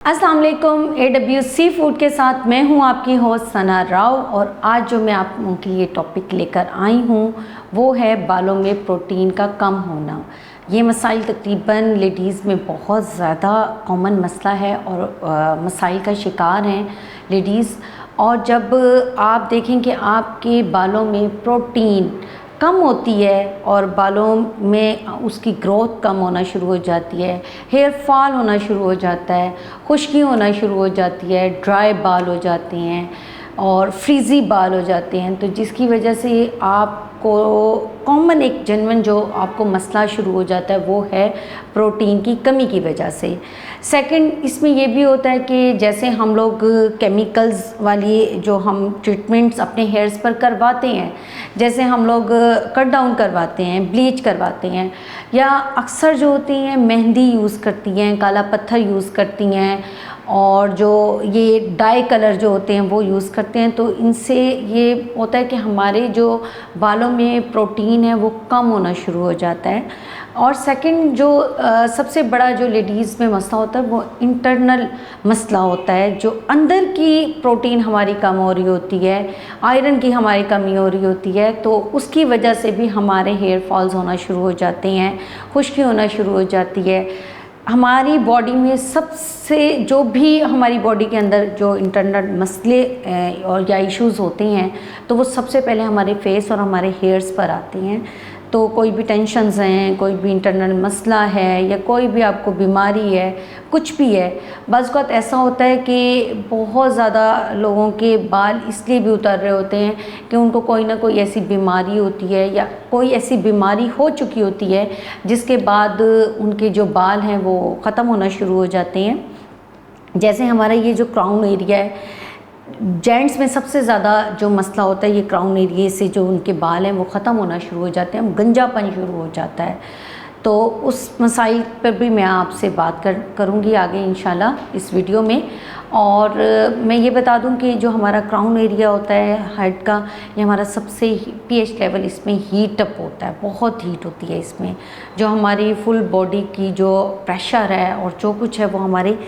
अस्सलाम वालेकुम। AW sea food के साथ मैं हूं आपकी होस्ट सना राव और आज जो मैं आप लोगों के लिए टॉपिक लेकर आई हूं वो है बालों में प्रोटीन का कम होना। ये मसाइल तकरीबन लेडीज़ में बहुत ज़्यादा कॉमन मसला है और मसाइल का शिकार हैं लेडीज़। और जब आप देखें कि आपके बालों में प्रोटीन कम होती है और बालों में उसकी ग्रोथ कम होना शुरू हो जाती है, हेयर फॉल होना शुरू हो जाता है, खुश्की होना शुरू हो जाती है, ड्राई बाल हो जाते हैं और फ्रीज़ी बाल हो जाते हैं, तो जिसकी वजह से आपको कॉमन एक जेन्युइन जो आपको मसला शुरू हो जाता है वो है प्रोटीन की कमी की वजह से। सेकंड, इसमें ये भी होता है कि जैसे हम लोग केमिकल्स वाली जो हम ट्रीटमेंट्स अपने हेयर्स पर करवाते हैं, जैसे हम लोग कट डाउन करवाते हैं, ब्लीच करवाते हैं, या अक्सर जो होती हैं मेहंदी यूज़ करती हैं, काला पत्थर यूज़ करती हैं और जो ये डाई कलर जो होते हैं वो यूज़ करते हैं, तो इनसे ये होता है कि हमारे जो बालों में प्रोटीन है वो कम होना शुरू हो जाता है। और सेकंड जो सबसे बड़ा जो लेडीज़ में मसला होता है वो इंटरनल मसला होता है, जो अंदर की प्रोटीन हमारी कम हो रही होती है, आयरन की हमारी कमी हो रही होती है, तो उसकी वजह से भी हमारे हेयर फॉल्स होना शुरू हो जाते हैं, खुश्की होना शुरू हो जाती है। हमारी बॉडी में सबसे जो भी हमारी बॉडी के अंदर जो इंटरनल मसले और या इश्यूज़ होते हैं तो वो सबसे पहले हमारे फेस और हमारे हेयर्स पर आते हैं। तो कोई भी टेंशन्स हैं, कोई भी इंटरनल मसला है या कोई भी आपको बीमारी है, कुछ भी है, बस वक्त ऐसा होता है कि बहुत ज़्यादा लोगों के बाल इसलिए भी उतर रहे होते हैं कि उनको कोई ना कोई ऐसी बीमारी होती है या कोई ऐसी बीमारी हो चुकी होती है जिसके बाद उनके जो बाल हैं वो ख़त्म होना शुरू हो जाते हैं। जैसे हमारा ये जो क्राउन एरिया है, जेंट्स में सबसे ज़्यादा जो मसला होता है ये क्राउन एरिया से जो उनके बाल हैं वो ख़त्म होना शुरू हो जाते हैं, गंजापन शुरू हो जाता है। तो उस मसाइल पर भी मैं आपसे बात करूँगी आगे इंशाल्लाह इस वीडियो में। और मैं ये बता दूं कि जो हमारा क्राउन एरिया होता है हेड का, ये हमारा सबसे pH लेवल इसमें हीट अप होता है, बहुत हीट होती है इसमें। जो हमारी फुल बॉडी की जो प्रेशर है और जो कुछ है वो हमारे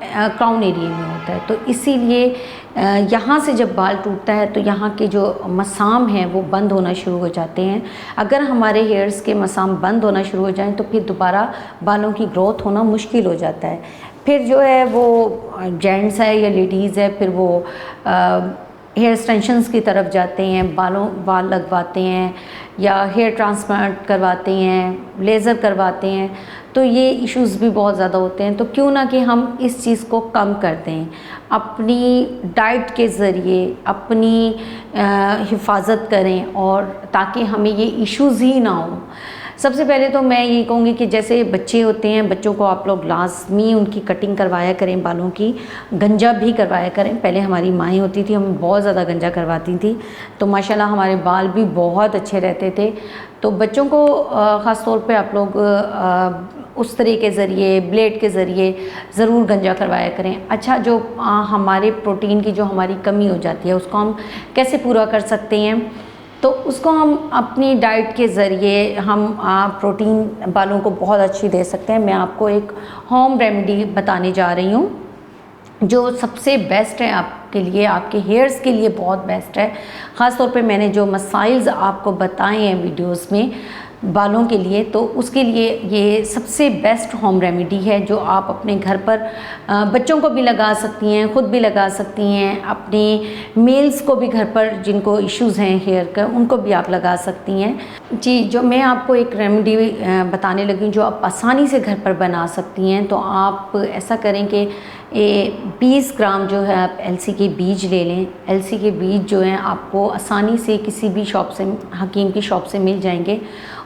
क्राउन एरिया में होता है, तो इसीलिए यहाँ से जब बाल टूटता है तो यहाँ के जो मसाम हैं वो बंद होना शुरू हो जाते हैं। अगर हमारे हेयर्स के मसाम बंद होना शुरू हो जाएं तो फिर दोबारा बालों की ग्रोथ होना मुश्किल हो जाता है। फिर जो है वो जेंट्स है या लेडीज़ है, फिर वो हेयर एक्सटेंशंस की तरफ जाते हैं, बाल लगवाते हैं या हेयर ट्रांसप्लांट करवाते हैं, लेज़र करवाते हैं, तो ये इश्यूज़ भी बहुत ज़्यादा होते हैं। तो क्यों ना कि हम इस चीज़ को कम कर दें, अपनी डाइट के ज़रिए अपनी हिफाजत करें और ताकि हमें ये इश्यूज़ ही ना हो। सबसे पहले तो मैं ये कहूँगी कि जैसे बच्चे होते हैं, बच्चों को आप लोग लाजमी उनकी कटिंग करवाया करें, बालों की गंजा भी करवाया करें। पहले हमारी माएँ होती थी, हम बहुत ज़्यादा गंजा करवाती थी, तो माशाल्लाह हमारे बाल भी बहुत अच्छे रहते थे। तो बच्चों को ख़ास तौर पे आप लोग उस तरह के ज़रिए, ब्लेड के ज़रिए ज़रूर गंजा करवाया करें। अच्छा, जो हमारे प्रोटीन की जो हमारी कमी हो जाती है उसको हम कैसे पूरा कर सकते हैं, तो उसको हम अपनी डाइट के ज़रिए हम प्रोटीन बालों को बहुत अच्छी दे सकते हैं। मैं आपको एक होम रेमेडी बताने जा रही हूँ जो सबसे बेस्ट है आपके लिए, आपके हेयर्स के लिए बहुत बेस्ट है। ख़ास तौर पे मैंने जो मसाइल्स आपको बताए हैं वीडियोस में बालों के लिए, तो उसके लिए ये सबसे बेस्ट होम रेमेडी है जो आप अपने घर पर बच्चों को भी लगा सकती हैं, ख़ुद भी लगा सकती हैं, अपने मेल्स को भी घर पर जिनको इश्यूज़ हैं हेयर का उनको भी आप लगा सकती हैं। जी, जो मैं आपको एक रेमेडी बताने लगी जो आप आसानी से घर पर बना सकती हैं, तो आप ऐसा करें कि 20 ग्राम जो है आप अलसी के बीज ले लें। अलसी के बीज जो हैं आपको आसानी से किसी भी शॉप से, हकीम की शॉप से मिल जाएंगे।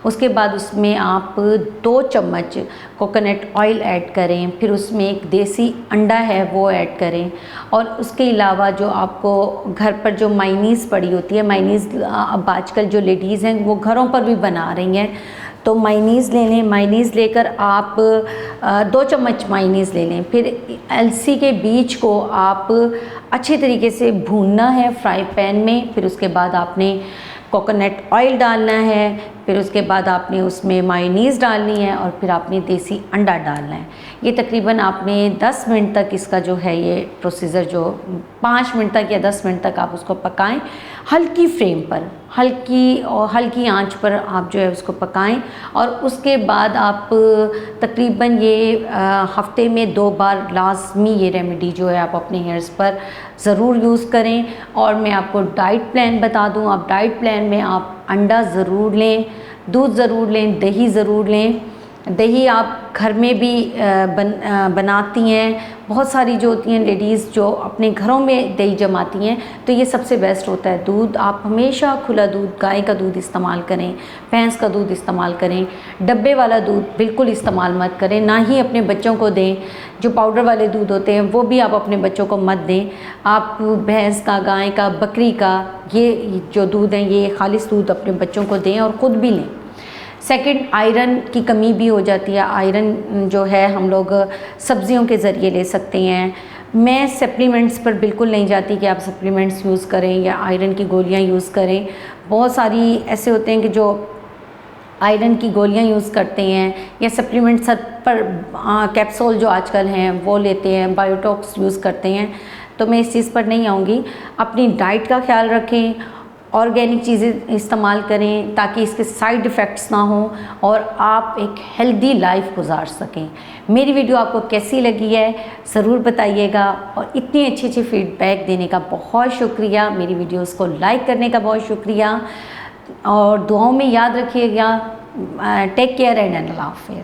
उसके बाद उसमें आप 2 चम्मच कोकोनट ऑयल ऐड करें, फिर उसमें एक देसी अंडा है वो ऐड करें, और उसके अलावा जो आपको घर पर जो मायनीज़ पड़ी होती है, मायनीज़ अब आजकल जो लेडीज़ हैं वो घरों पर भी बना रही हैं, तो मायनीज़ ले लें। मायनीज़ लेकर आप 2 चम्मच मायनीज़ ले लें। फिर अलसी के बीज को आप अच्छे तरीके से भूनना है फ्राई पैन में। फिर उसके बाद आपने कोकोनट ऑयल डालना है, फिर उसके बाद आपने उसमें मायोनीज़ डालनी है और फिर आपने देसी अंडा डालना है। ये तकरीबन आपने 10 मिनट तक इसका जो है ये प्रोसीजर जो 5 मिनट तक या 10 मिनट तक आप उसको पकाएं, हल्की फ्लेम पर, हल्की आंच पर आप जो है उसको पकाएं। और उसके बाद आप तकरीबन ये हफ्ते में 2 बार लाजमी ये रेमेडी जो है आप अपने हेयर्स पर ज़रूर यूज़ करें। और मैं आपको डाइट प्लान बता दूं, आप डाइट प्लान में आप अंडा ज़रूर लें, दूध ज़रूर लें, दही ज़रूर लें। दही आप घर में भी बनाती हैं, बहुत सारी जो होती हैं लेडीज़ जो अपने घरों में दही जमाती हैं, तो ये सबसे बेस्ट होता है। दूध आप हमेशा खुला दूध, गाय का दूध इस्तेमाल करें, भैंस का दूध इस्तेमाल करें, डब्बे वाला दूध बिल्कुल इस्तेमाल मत करें, ना ही अपने बच्चों को दें। जो पाउडर वाले दूध होते हैं वो भी आप अपने बच्चों को मत दें। आप भैंस का, गाय का, बकरी का ये जो दूध है ये खालिस दूध अपने बच्चों को दें और ख़ुद भी लें। सेकंड, आयरन की कमी भी हो जाती है। आयरन जो है हम लोग सब्जियों के ज़रिए ले सकते हैं। मैं सप्लीमेंट्स पर बिल्कुल नहीं जाती कि आप सप्लीमेंट्स यूज़ करें या आयरन की गोलियां यूज़ करें। बहुत सारी ऐसे होते हैं कि जो आयरन की गोलियां यूज़ करते हैं या सप्लीमेंट्स पर कैप्सूल जो आजकल हैं वो लेते हैं, बायोटॉक्स यूज़ करते हैं। तो मैं इस चीज़ पर नहीं आऊँगी। अपनी डाइट का ख्याल रखें, ऑर्गेनिक चीज़ें इस्तेमाल करें ताकि इसके साइड इफ़ेक्ट्स ना हों और आप एक हेल्दी लाइफ गुजार सकें। मेरी वीडियो आपको कैसी लगी है ज़रूर बताइएगा और इतनी अच्छी फीडबैक देने का बहुत शुक्रिया। मेरी वीडियोस को लाइक करने का बहुत शुक्रिया और दुआओं में याद रखिएगा। टेक केयर एंड अल्लाह हाफ़िज़।